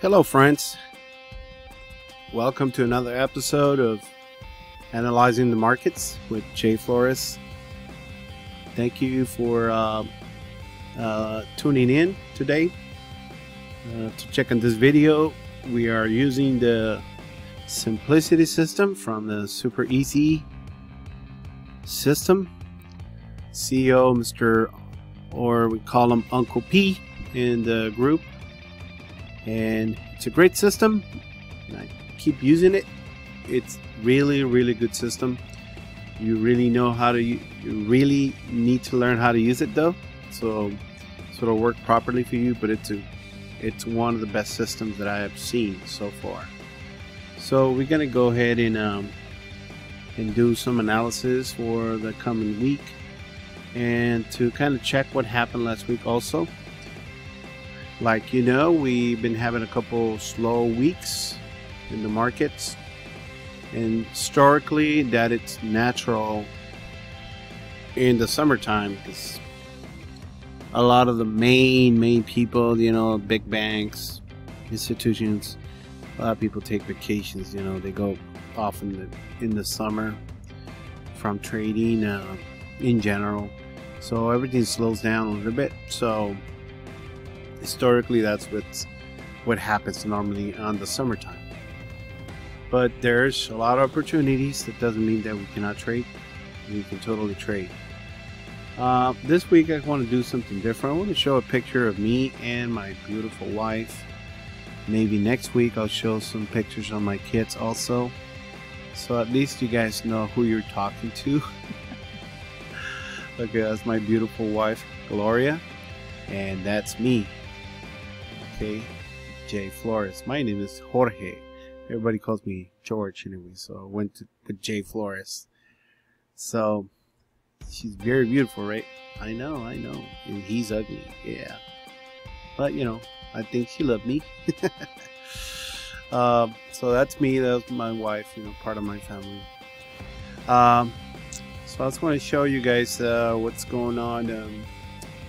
Hello friends, welcome to another episode of Analyzing the Markets with Jay Flores. Thank you for tuning in today to check on this video. We are using the Simplicity system from the Super Easy system. CEO Mr. or we call him Uncle P in the group. And it's a great system. I keep using it. It's really good system. You really know how to. You really need to learn how to use it though, so it'll work properly for you. But it's one of the best systems that I have seen so far. So we're gonna go ahead and do some analysis for the coming week, and to kind of check what happened last week also. Like you know, we've been having a couple slow weeks in the markets, and historically that it's natural in the summertime because a lot of the main people, you know, big banks, institutions, a lot of people take vacations. You know, they go off in the summer from trading in general, so everything slows down a little bit. So historically, that's what happens normally on the summertime. But there's a lot of opportunities. That doesn't mean that we cannot trade. We can totally trade. This week I want to do something different. I want to show a picture of me and my beautiful wife. Maybe next week I'll show some pictures of my kids also, so at least you guys know who you're talking to. Okay, that's my beautiful wife Gloria, and that's me. Okay, Jay Flores. My name is Jorge. Everybody calls me George anyway, so I went with Jay Flores. So she's very beautiful, right? I know, and he's ugly, yeah. But you know, I think she loved me. So that's me. That's my wife. You know, part of my family. So I just want to show you guys what's going on.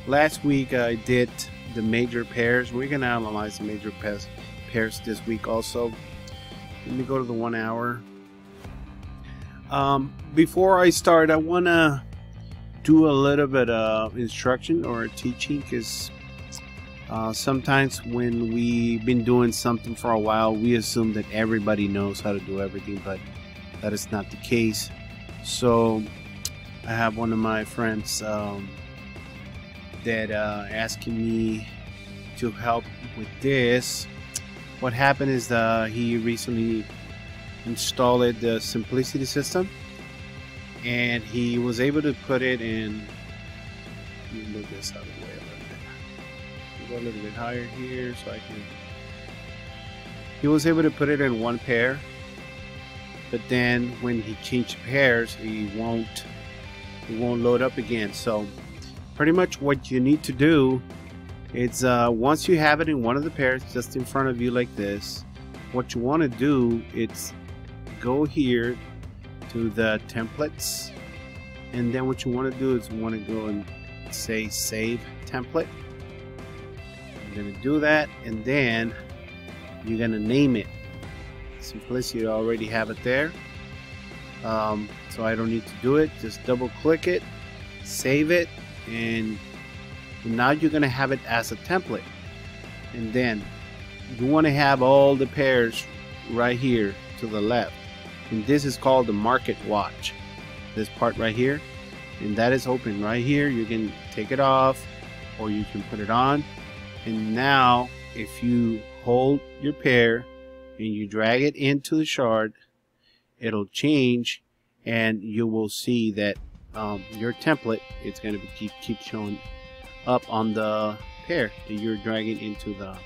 Last week I did the major pairs. We're gonna analyze the major pairs this week also. Let me go to the 1 hour. Before I start, I want to do a little bit of instruction or teaching, because sometimes when we've been doing something for a while, we assume that everybody knows how to do everything, but that is not the case. So I have one of my friends that asking me to help with this. What happened is he recently installed the Simplicity system, and he was able to put it in. Let me move this out of the way a little bit. Go a little bit higher here so I can. He was able to put it in one pair, but then when he changed pairs, it won't load up again. So pretty much what you need to do is once you have it in one of the pairs just in front of you like this, what you want to do is go here to the templates, and then what you want to do is you want to go and say save template. You're going to do that, and then you're going to name it. Simplicity, I already have it there, so I don't need to do it. Just double click it, save it, and now you're going to have it as a template. And then you want to have all the pairs right here to the left, and this is called the market watch, this part right here, and that is open right here. You can take it off or you can put it on, and now if you hold your pair and you drag it into the chart, it'll change, and you will see that your template is going to keep showing up on the pair that you're dragging into the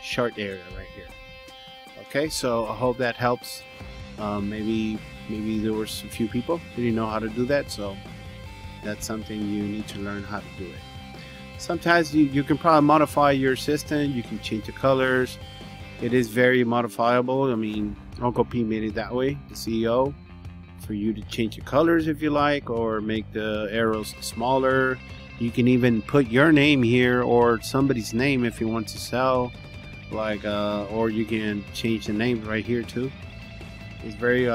chart area right here. Okay, so I hope that helps. Maybe there were a few people that didn't know how to do that, so that's something you need to learn how to do it. Sometimes you can probably modify your system. You can change the colors. It is very modifiable. I mean, Uncle P made it that way, the CEO, for you to change the colors if you like, or make the arrows smaller, You can even put your name here or somebody's name if you want to sell, like or you can change the name right here too. It's very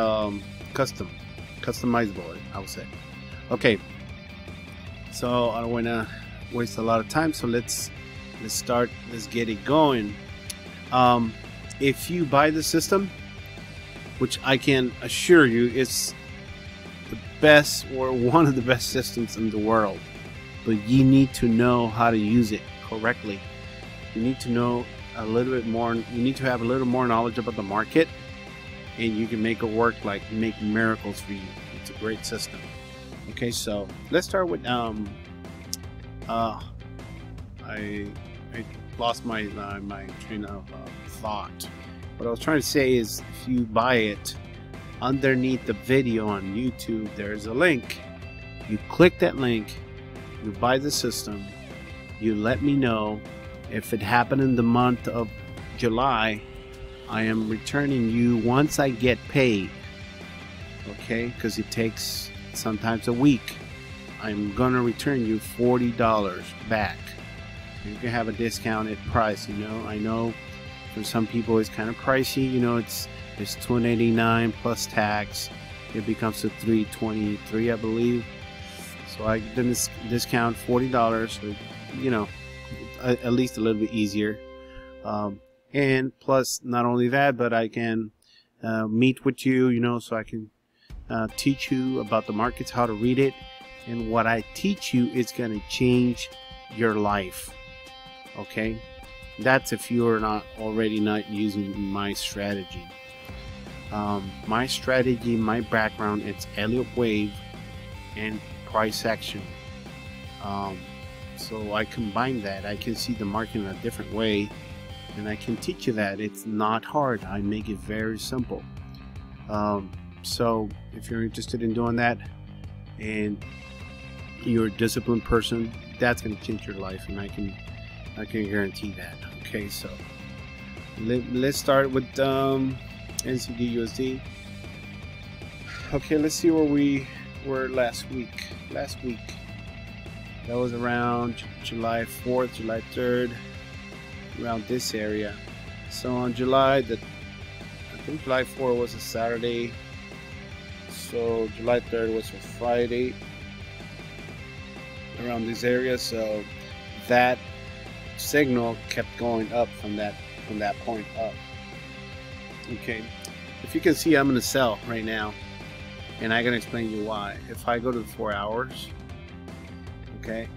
customizable, I would say. Okay, so I don't want to waste a lot of time, so let's get it going. If you buy the system, which I can assure you it's the best or one of the best systems in the world, but you need to know how to use it correctly. You need to know a little bit more. You need to have a little more knowledge about the market, and you can make it work, like make miracles for you. It's a great system. Okay, so let's start with I lost my train of thought. What I was trying to say is, if you buy it, underneath the video on YouTube there's a link. You click that link, you buy the system, you let me know. If it happened in the month of July, I am returning you once I get paid. Okay, because it takes sometimes a week. I'm gonna return you $40 back. You can have a discounted price. You know, I know for some people it's kind of pricey. You know, it's $289 plus tax. It becomes to $323, I believe. So I didn't discount $40. So, you know, at least a little bit easier. And plus, not only that, but I can meet with you. You know, so I can teach you about the markets, how to read it, and what I teach you is going to change your life. Okay, that's if you're not already not using my strategy. My strategy, my background, it's Elliott Wave and price action. So I combine that. I can see the market in a different way, and I can teach you that. It's not hard. I make it very simple. So if you're interested in doing that and you're a disciplined person, that's going to change your life, and I can guarantee that. Okay, so let's start with NCD USD. Okay, let's see where we were last week. That was around July 4th, July 3rd, around this area. So on I think July 4th was a Saturday, so July 3rd was a Friday, around this area. So that signal kept going up from that point up. Okay, if you can see, I'm going to sell right now, and I'm going to explain you why. If I go to the 4 hours, okay,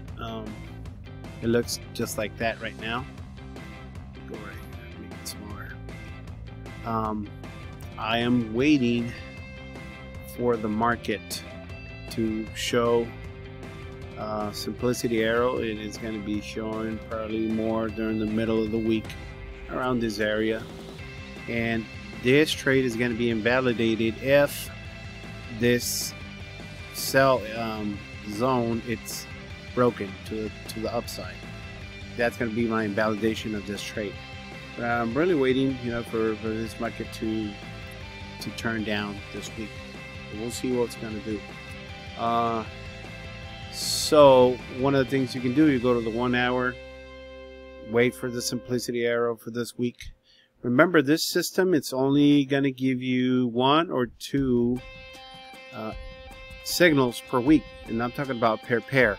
it looks just like that right now. Go right here, make it smaller. I am waiting for the market to show simplicity arrow. It is going to be showing probably more during the middle of the week, around this area, and this trade is going to be invalidated if this sell zone it's broken to the upside. That's going to be my invalidation of this trade. But I'm really waiting, you know, for this market to turn down this week. We'll see what it's going to do. So one of the things you can do, you go to the 1 hour, wait for the simplicity arrow for this week. Remember, this system, it's only going to give you 1 or 2 signals per week, and I'm talking about per pair.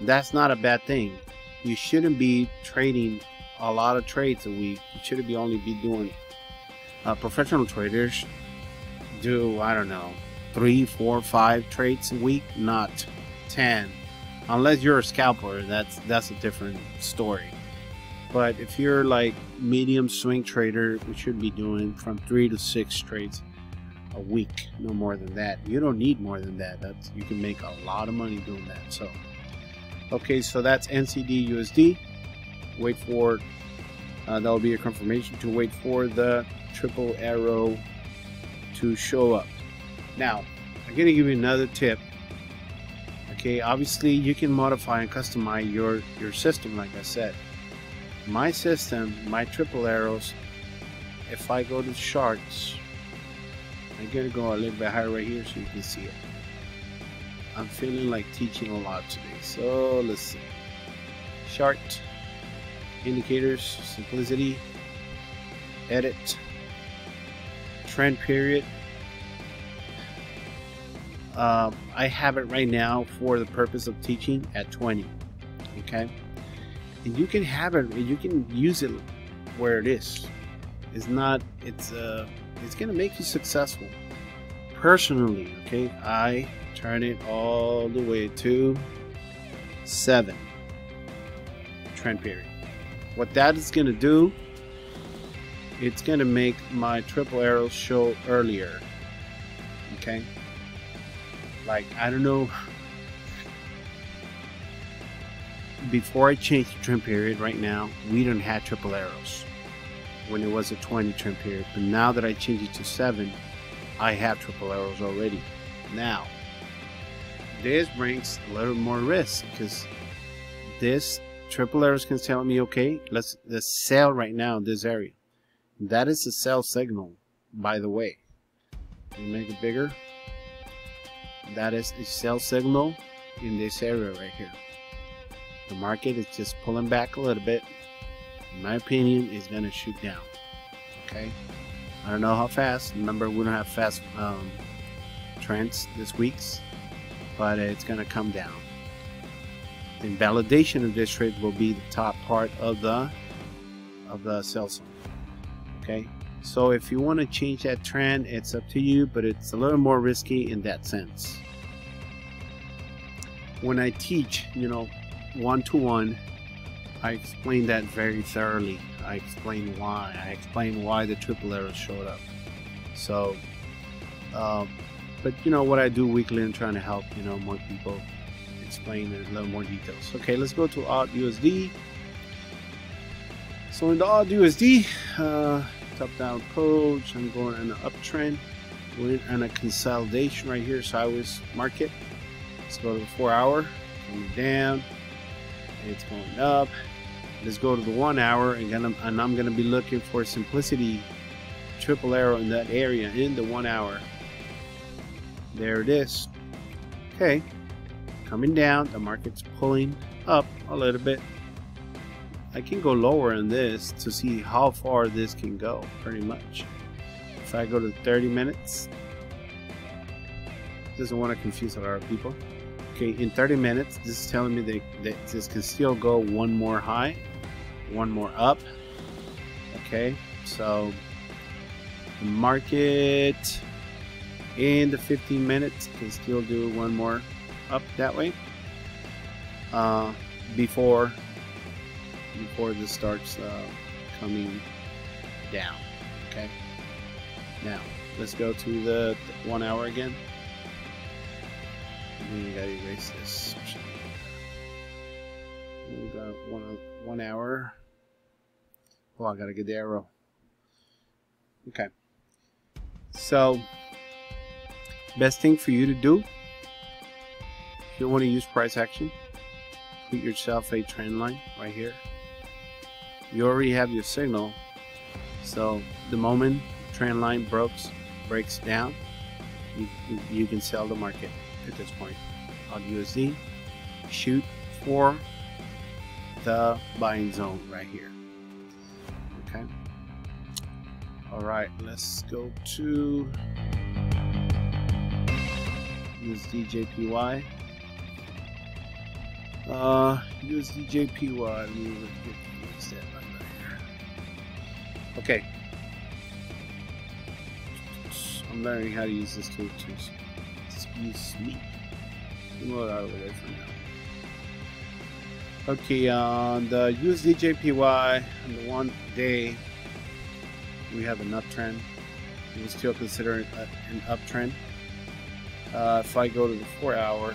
That's not a bad thing. You shouldn't be trading a lot of trades a week. You shouldn't be only be doing professional traders do, I don't know, 3, 4, 5 trades a week, not 10, unless you're a scalper. That's a different story. But if you're like medium swing trader, we should be doing from 3 to 6 trades a week, no more than that. You don't need more than that. You can make a lot of money doing that. So okay, so that's NCD USD. Wait for that will be a confirmation to wait for the triple arrow to show up. Now I'm gonna give you another tip. Okay, obviously you can modify and customize your system. Like I said, my system, my triple arrows, if I go to charts, I'm gonna go a little bit higher right here so you can see it. I'm feeling like teaching a lot today. So let's see. Chart, indicators, simplicity, edit, trend period. I have it right now for the purpose of teaching at 20. Okay, and you can have it, you can use it where it is. It's not, it's gonna make you successful. Personally, okay, I turn it all the way to 7 trend period. What that is gonna do, it's gonna make my triple arrows show earlier. Okay, like, I don't know, before I changed the trend period, right now we don't have triple arrows when it was a 20 trend period, but now that I changed it to 7, I have triple arrows already. Now this brings a little more risk, because this triple arrows can tell me, okay, let's sell right now in this area. That is a sell signal, by the way. Let me make it bigger. That is a sell signal in this area right here. The market is just pulling back a little bit. In my opinion, it's gonna shoot down. Okay, I don't know how fast. Remember, we don't have fast trends this week's, but it's gonna come down. The validation of this trade will be the top part of the sell zone. Okay, so if you want to change that trend, it's up to you, but it's a little more risky in that sense. When I teach, you know, one-to-one, I explain that very thoroughly. I explain why. I explain why the triple arrows showed up. So, but you know what I do weekly, and trying to help, you know, more people, explain in a little more details. Okay, let's go to AUD USD. So in the AUD USD, top down approach, I'm going on an uptrend. We're in a consolidation right here, sideways market. Let's go to the 4 hour, coming down, it's going up. Let's go to the 1 hour, and I'm gonna be looking for simplicity triple arrow in that area in the 1 hour. There it is. Okay, coming down, the market's pulling up a little bit. I can go lower in this to see how far this can go, pretty much. If I go to 30 minutes, doesn't want to confuse a lot of people. Okay, in 30 minutes, this is telling me that this can still go one more high, one more up. Okay, so the market in the 15 minutes can still do one more up that way before this starts coming down. Okay, now let's go to the 1 hour again. We gotta erase this. We got 1 hour. Oh, I gotta get the arrow. Okay, so best thing for you to do, if you want to use price action, put yourself a trend line right here. You already have your signal, so the moment trend line breaks down, you can sell the market at this point. On USD, shoot for the buying zone right here. Okay, all right, let's go to USD JPY. USD JPY. Let me get that right here. Okay, I'm learning how to use this tool too. Excuse me. Move out of the way for now. Okay, on the USD JPY on the 1 day, we have an uptrend. We still consider it an uptrend. If I go to the 4 hour,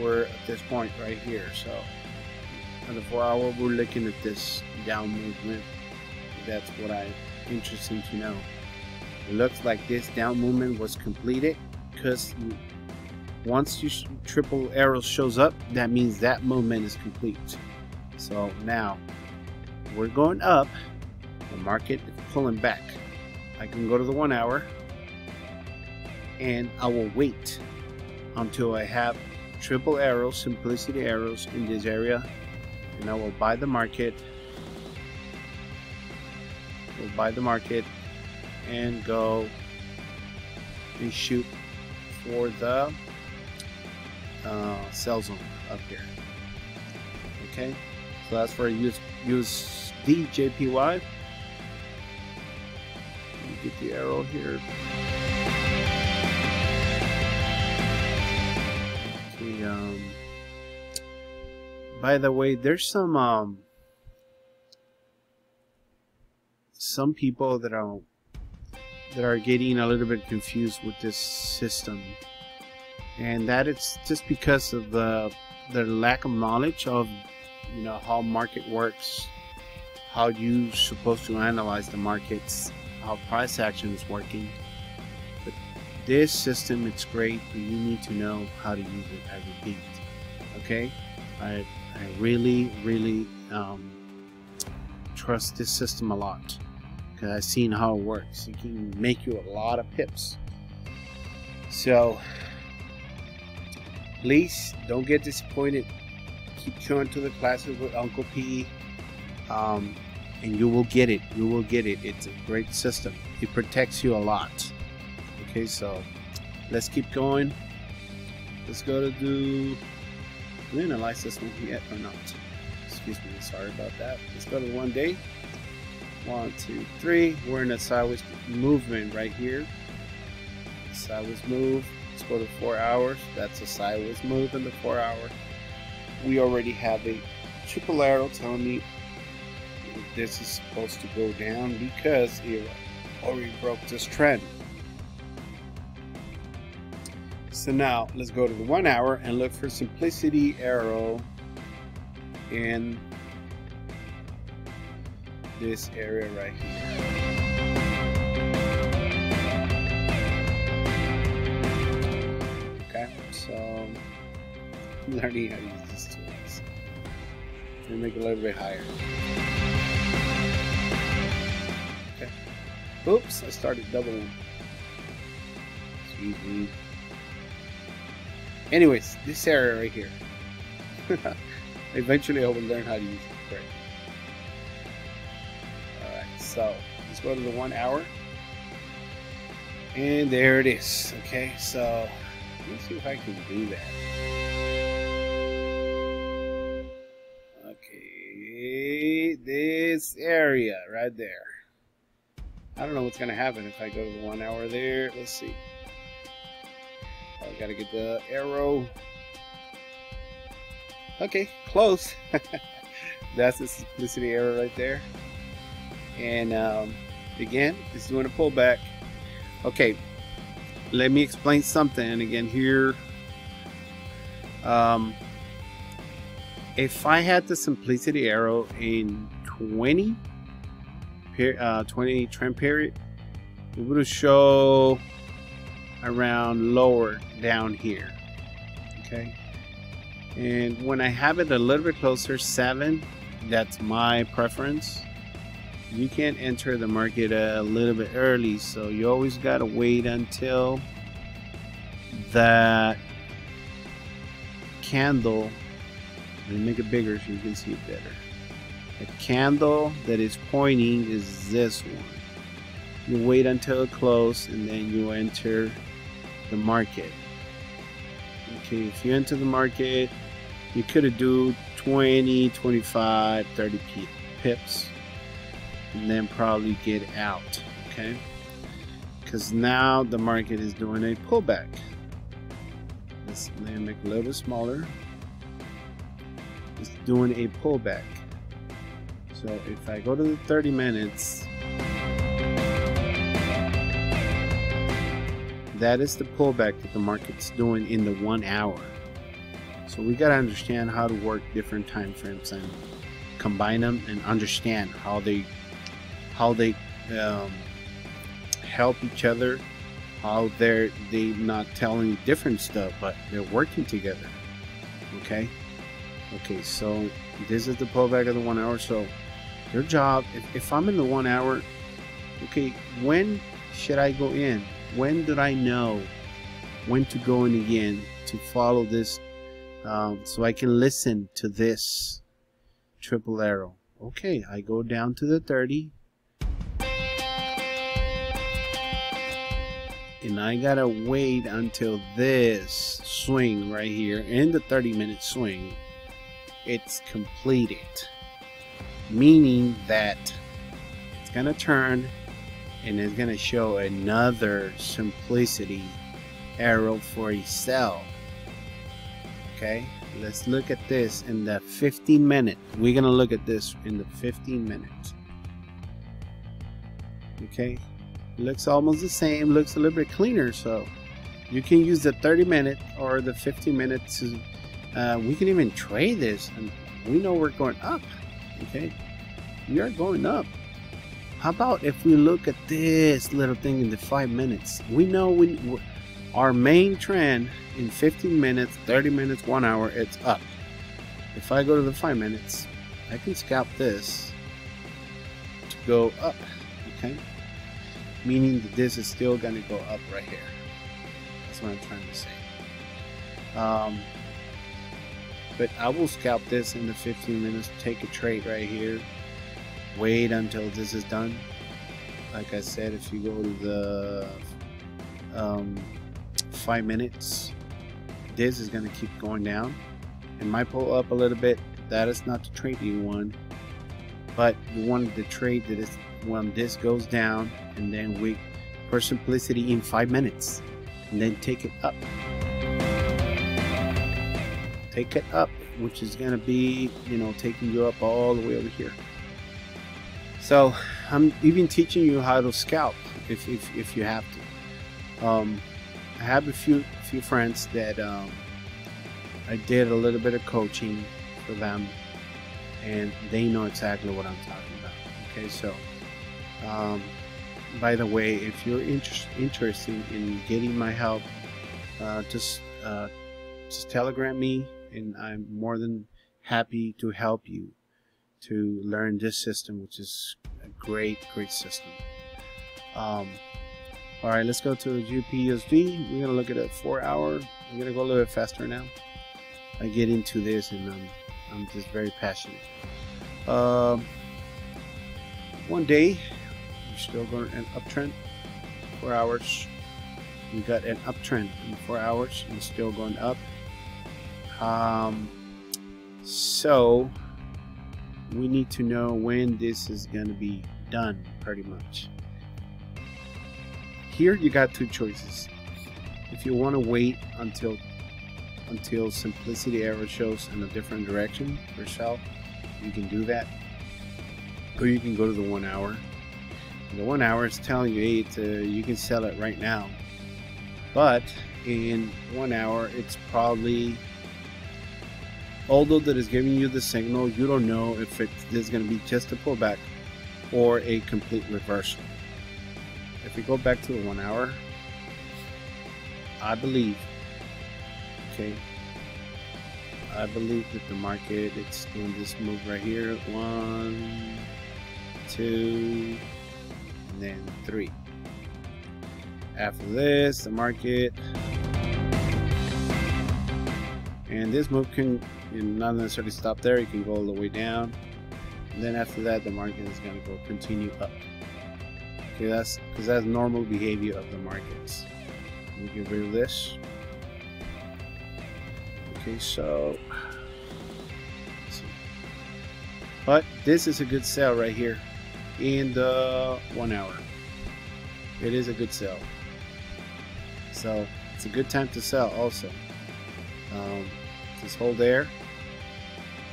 we're at this point right here. So on the 4 hour, we're looking at this down movement. That's what I'm interested to know. It looks like this down movement was completed, because once your triple arrow shows up, that means that movement is complete. So now we're going up, the market is pulling back. I can go to the 1 hour, and I will wait until I have triple arrows, simplicity arrows in this area, and I will buy the market. We'll buy the market and go and shoot for the sell zone up here. Okay, so that's for USD JPY. Get the arrow here. Okay, by the way, there's some people that are getting a little bit confused with this system, and that it's just because of the lack of knowledge of, you know, how market works, how you supposed to analyze the markets, how price action is working. But this system, it's great, but you need to know how to use it. I repeat. Okay, I really trust this system a lot, because I've seen how it works. It can make you a lot of pips. So please don't get disappointed. Keep showing to the classes with Uncle P, and you will get it. You will get it. It's a great system. It protects you a lot. Okay, so let's keep going. Let's go to do. We didn't analyze this one yet or not. Excuse me. Sorry about that. Let's go to 1 day. 1, 2, 3. We're in a sideways movement right here. Sideways move. Let's go to 4 hours. That's a sideways move in the 4 hour. We already have a triple arrow telling me this is supposed to go down because it already broke this trend. So now let's go to the 1 hour and look for simplicity arrow in this area right here. Okay, so I'm learning how to use these tools. Let me make it a little bit higher. Okay. Oops, I started doubling. Excuse me. Anyways, this area right here. Eventually I will learn how to use it correctly. Alright, so let's go to the 1 hour. And there it is. Okay, so let's see if I can do that. Okay, this area right there. I don't know what's gonna happen if I go to the 1 hour there. Let's see. I gotta get the arrow. Okay, close. That's the simplicity arrow right there. And again, it's doing a pullback. Okay, let me explain something again here. If I had the simplicity arrow in 20 trend period, it would show around lower down here. Okay, and when I have it a little bit closer, 7, that's my preference. You can enter the market a little bit early, so you always got to wait until that candle. Let me make it bigger so you can see it better. The candle that is pointing is this one. You wait until it closes and then you enter the market. Okay, if you enter the market, you could do 20, 25, 30 pips and then probably get out. Okay, because now the market is doing a pullback. Let's make it a little bit smaller. It's doing a pullback. So if I go to the 30 minutes, that is the pullback that the market's doing in the 1 hour. So we got to understand how to work different time frames and combine them and understand how they help each other, how they not telling different stuff, but they're working together. Okay, so this is the pullback of the 1 hour. So their job, if I'm in the 1 hour, okay, when should I go in? When did I know when to go in again to follow this so I can listen to this triple arrow. Okay, I go down to the 30 and I gotta wait until this swing right here in the 30-minute swing, it's completed, meaning that it's gonna turn and it's gonna show another simplicity arrow for a sell. Okay, let's look at this in the 15-minute. We're gonna look at this in the 15 minutes. Okay, looks almost the same, looks a little bit cleaner, so you can use the 30-minute or the 15 minutes. We can even trade this, and we know we're going up. Okay, we are going up. How about if we look at this little thing in the 5 minutes? We know our main trend in 15 minutes, 30 minutes, 1 hour, it's up. If I go to the 5 minutes, I can scalp this to go up. Okay, meaning that this is still going to go up right here. That's what I'm trying to say. But I will scalp this in the 15 minutes, take a trade right here, wait until this is done. Like I said, if you go to the 5 minutes, this is going to keep going down. It might pull up a little bit. That is not the trade you want, but you want the trade that is when this goes down, and then we, for simplicity, in 5 minutes, and then take it up. Take it up, which is going to be, you know, taking you up all the way over here. So I'm even teaching you how to scalp if you have to. I have a few friends that I did a little bit of coaching for them, and they know exactly what I'm talking about. Okay, so by the way, if you're interested in getting my help, just telegram me, and I'm more than happy to help you to learn this system, which is a great system. All right, let's go to GBP/USD. We're gonna look at a 4 hour. I'm gonna go a little bit faster now. I get into this, and I'm just very passionate. One day, we're still going an uptrend. 4 hours. We got an uptrend in 4 hours, and still going up. So we need to know when this is going to be done, pretty much. Here you got two choices. If you want to wait until simplicity arrow shows in a different direction for sell, you can do that, or you can go to the 1 hour. The 1 hour is telling you, hey, you can sell it right now, but in 1 hour it's probably, although that is giving you the signal, you don't know if there's going to be just a pullback or a complete reversal. If we go back to the 1 hour, I believe, okay, I believe that the market, it's doing this move right here, 1, 2, and then 3. After this, the market, and this move can not necessarily stop there, it can go all the way down, and then after that the market is going to go continue up. Okay, that's because that's normal behavior of the markets. We get rid of this. Okay, so but this is a good sell right here in the 1 hour. It is a good sell, so it's a good time to sell also. Just hold there.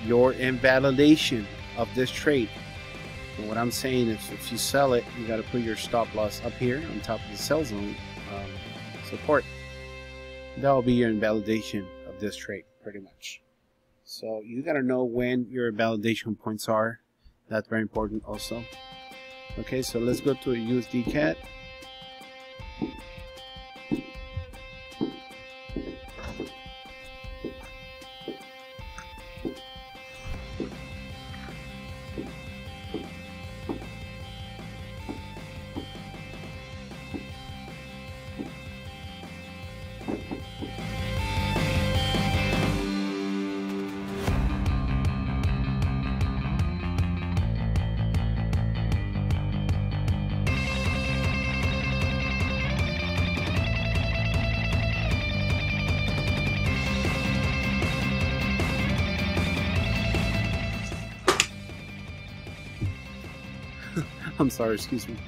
You're in validation of this trade. And what I'm saying is, if you sell it, you got to put your stop loss up here on top of the sell zone support. That will be your invalidation of this trade, pretty much. So you got to know when your validation points are. That's very important also. Okay, so let's go to a USD CAD. I'm sorry, excuse me.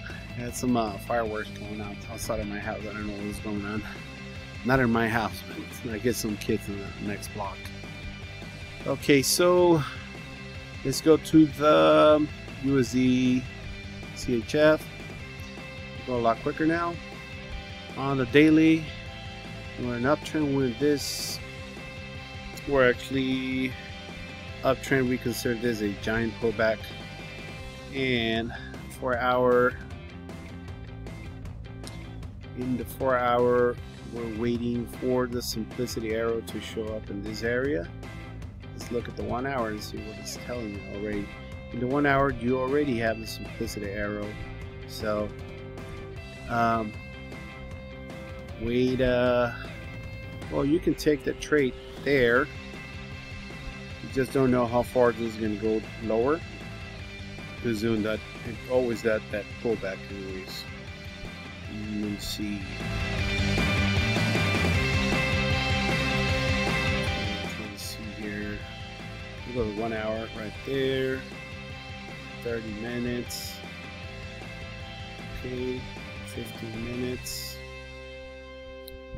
I had some fireworks going out outside of my house. I don't know what was going on. Not in my house, but I get some kids in the next block. Okay, so let's go to the USD CHF. Go a lot quicker now. On the daily, we're an uptrend with this. We're actually uptrend. We consider this a giant pullback. And 4 hour, in the 4 hour, we're waiting for the simplicity arrow to show up in this area. Let's look at the 1 hour and see what it's telling you already. In the 1 hour, you already have the simplicity arrow. So wait, well, you can take the trade there. You just don't know how far this is going to go lower. Presume that it's always that pullback anyways. Let's see. Let's see here. We'll go to 1 hour right there. 30 minutes. Okay, 15 minutes.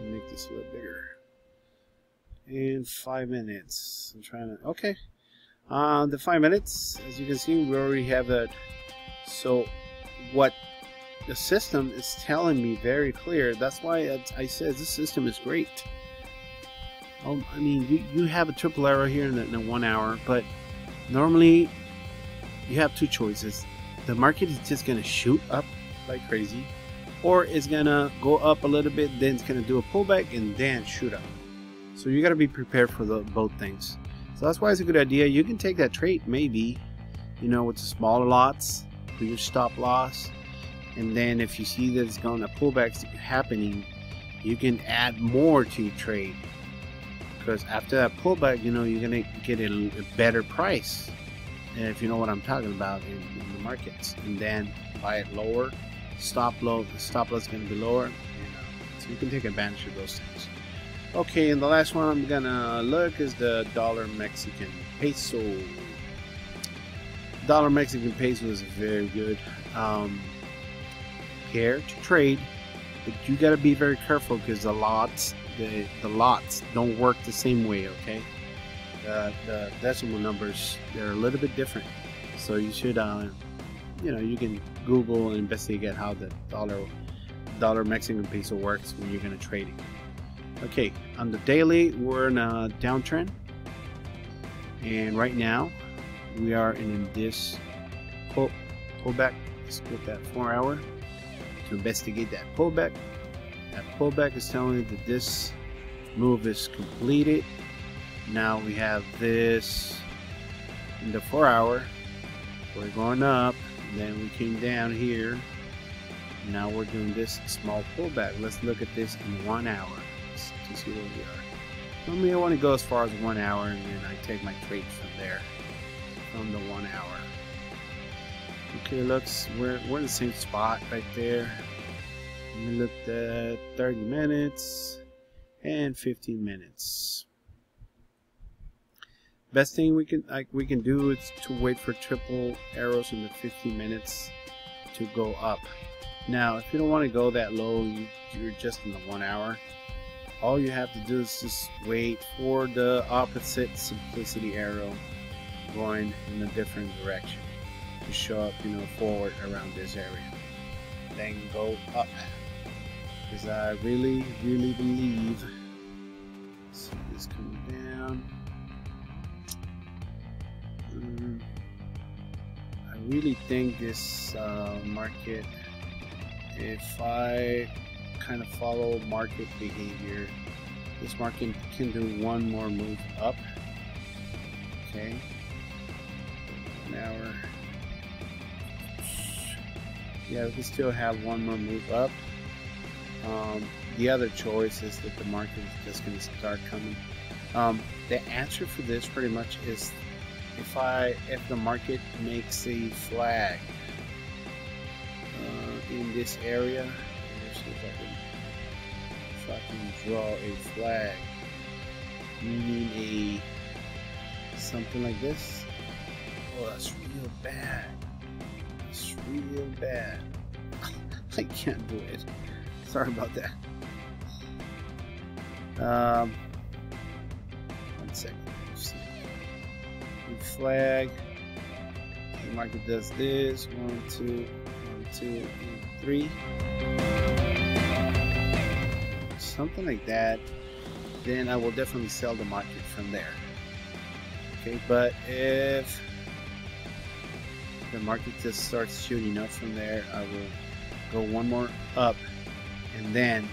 Make this a little bigger. And 5 minutes. I'm trying to. Okay. The 5 minutes, as you can see, we already have that. So, what the system is telling me very clear. That's why I said this system is great. I mean, you have a triple arrow here in the 1 hour, but normally you have two choices. The market is just going to shoot up like crazy, or it's going to go up a little bit, then it's going to do a pullback and then shoot up. So you got to be prepared for both things. So that's why it's a good idea. You can take that trade maybe, you know, with the smaller lots for your stop loss. And then if you see that it's going to pullbacks happening, you can add more to your trade. Because after that pullback, you know, you're going to get a better price. And if you know what I'm talking about in the markets. And then buy it lower. Stop loss is going to be lower. And, so you can take advantage of those things. Okay, and the last one I'm gonna look is the dollar Mexican peso. Dollar Mexican peso is very good pair to trade, but you got to be very careful because the lots don't work the same way. Okay, the decimal numbers, they're a little bit different, so you should you know, you can Google and investigate how the dollar Mexican peso works when you're gonna trade it. Okay, on the daily, we're in a downtrend, and right now we are in this pullback. Let's get that 4 hour to investigate that pullback. That pullback is telling you that this move is completed. Now we have this in the 4 hour. We're going up, and then we came down here. Now we're doing this small pullback. Let's look at this in 1 hour. To see where we are. Normally I want to go as far as 1 hour, and then I take my trade from there, from the 1 hour. Okay, looks we're in the same spot right there. We looked at 30 minutes and 15 minutes. Best thing we can do is to wait for triple arrows in the 15 minutes to go up. Now, if you don't want to go that low, you're just in the 1 hour. All you have to do is just wait for the opposite simplicity arrow going in a different direction to show up, you know, forward around this area. Then go up. Because I really believe, see this coming down. I really think this market, if I kind of follow market behavior, this market can do one more move up. Okay, 1 hour. Yeah, we can still have one more move up. The other choice is that the market is just going to start coming. The answer for this pretty much is if the market makes a flag in this area. Let's see if I can draw a flag, meaning something like this. Oh, that's real bad. It's real bad. I can't do it. Sorry about that. 1 second. Let's see. We flag. The market does this. 1, 2, 1, 2, 3. Something like that. Then I will definitely sell the market from there. Okay, but if the market just starts shooting up from there, I will go one more up, and then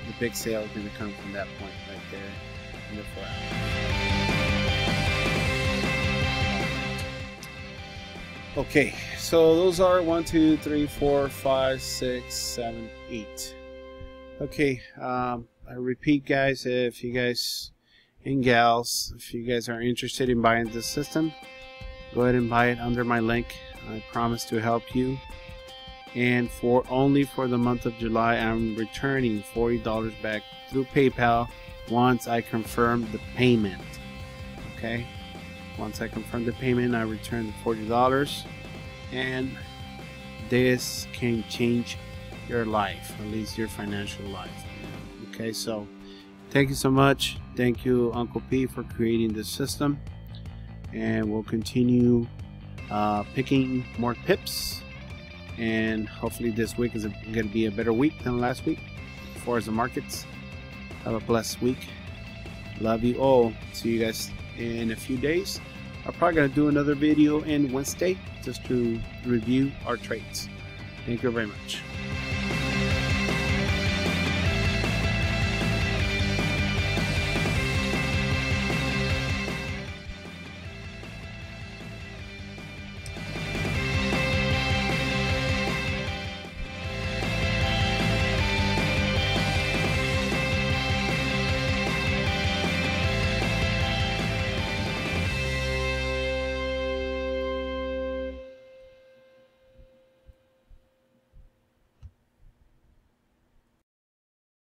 the big sale is going to come from that point right there in the 4 hour. Okay, so those are 1, 2, 3, 4, 5, 6, 7, 8. Okay, I repeat, guys, if you guys and gals, if you guys are interested in buying this system, go ahead and buy it under my link. I promise to help you. And only for the month of July, I'm returning $40 back through PayPal once I confirm the payment. Okay, once I confirm the payment, I return the $40, and this can change your life, at least your financial life. Okay, so thank you so much. Thank you, Uncle P, for creating this system, and we'll continue picking more pips, and hopefully this week is going to be a better week than last week as far as the markets. Have a blessed week. Love you all. See you guys in a few days. I'm probably going to do another video on Wednesday just to review our trades. Thank you very much.